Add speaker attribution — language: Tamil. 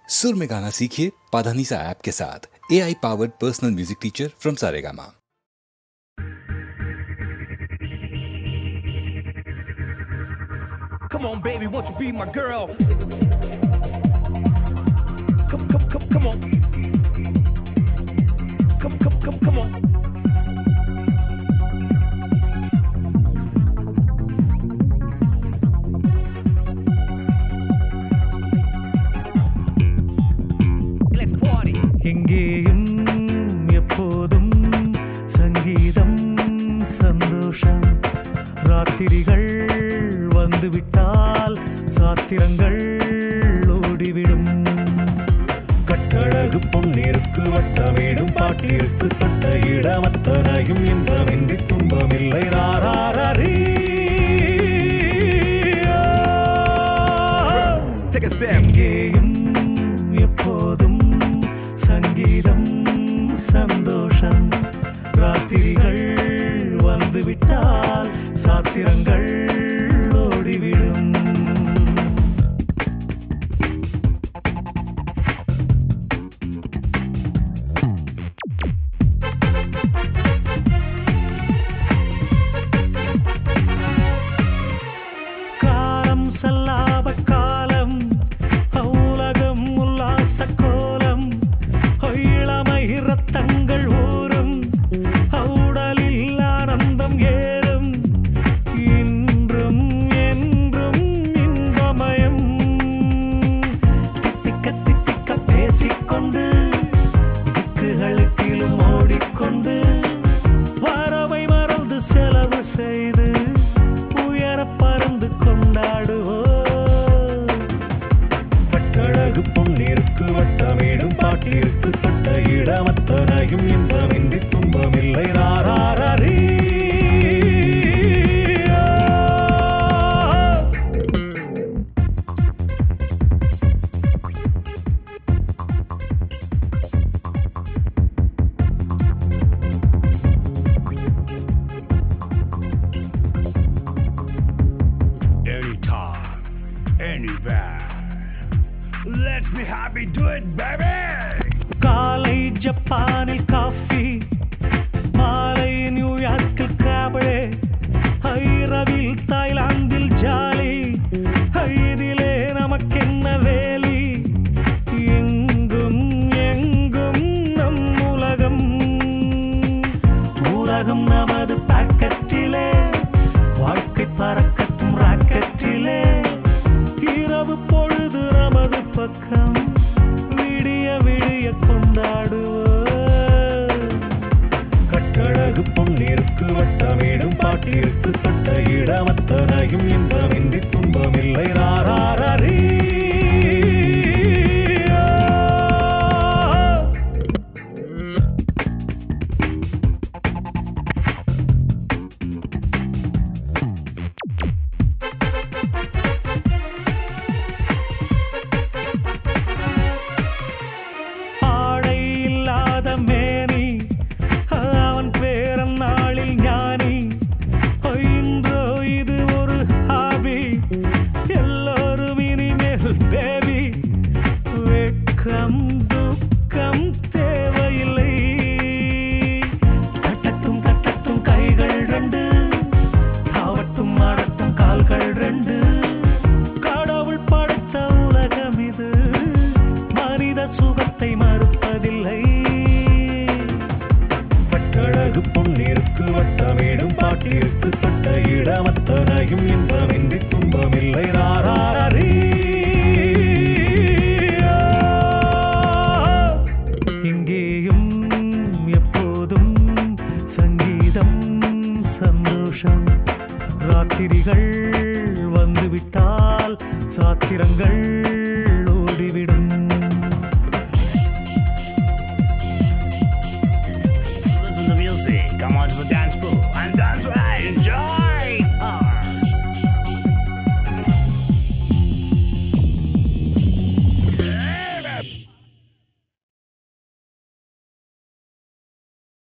Speaker 1: सुर में गाना सीखिए पाधानीसा ऐप के साथ। AI powered personal music teacher from Saregama.
Speaker 2: Come on, baby, won't you be my girl? Come on. Come on. Let's party.
Speaker 3: எங்கேயும் எப்போதும் சங்கீதம் சந்தோஷம் ராத்திரிகள் வந்துவிட்டால் சாத்திரங்கள் ஓடிவிடும் கட்டழகு பொன்னிருக்கு வட்டமிடும் பாட்டிற்கு தொட்ட இடமத்தனையும் இன்பமின்றி துன்பமில்லை ராராரீ எங்கேயும் எப்போதும் சங்கீதம் சந்தோஷம் ராத்திரிகள் வந்துவிட்டால் சாத்திரங்கள் ஓடிவிடும் காலம் சல்லாப காலம் உலகம் உல்லாச கோலம் இளமை ரத்தங்கள் ஊறும் உடலில் ஆனந்தம் ஏறும் இன்றும் என்றும் இன்பமயம் தித்திக்க தித்திக்க பேசிக்கொண்டு திக்குகளுக்கிலும் ஓடிக்கொண்டு வரவை மறந்து செலவு செய்து உயர பறந்து கொண்டாடுவோம் பட்டழகு பொன்னிருக்கு வட்டமிடும் பாட்டிற்கு தொட்ட இடமத்தனையும் இன்பமின்றி துன்பமில்லை ராராரீ
Speaker 2: Anytime, anywhere. Let's be happy, do it, baby.
Speaker 3: காலை ஜப்பானில் காஃபி மாலை நியூயார்க்கில் கிராபே இரவில் தாய்லாந்தில் ஜாலி இதிலே நமக்கென்ன வேலி எங்கும் எங்கும் நம் உலகம் உலகம் நமது பாக்கெட்டிலே வாழ்க்கை பறக்கட்டும் ராக்கெட்டிலே இரவு பொழுது நமது பக்கம் விடிய விடிய கொண்டாடுவோம் கட்டழகு பொன்னிற்கு வட்டமிடும் பாட்டிற்கு தொட்ட இடமத்தனையும் இன்பமின்றி துன்பமில்லை ராராரீ ஆடை இல்லாத மேனி அவன் பேரன் நாளில் ஞானி இன்றோ இது ஒரு ஹாபி எல்லோரும் இனிமேல் பேபி வெட்கம் துக்கம் தேவையில்லை கட்டட்டும் கட்டட்டும் கைகள் ரெண்டு ஆவட்டும் ஆடட்டும் கால்கள் ரெண்டு கடவுள் படைத்த உலகம் இது மனித சுகத்தை மறுப்பதில்லை பட்டழகு பொன்னிற்கு வட்டமிடும் பாட்டிற்கு தொட்ட இடமத்தனையும் இன்பமின்றி துன்பமில்லை ராராரீ எங்கேயும் எப்போதும் சங்கீதம் சந்தோஷம் ராத்திரிகள் வந்துவிட்டால் சாத்திரங்கள்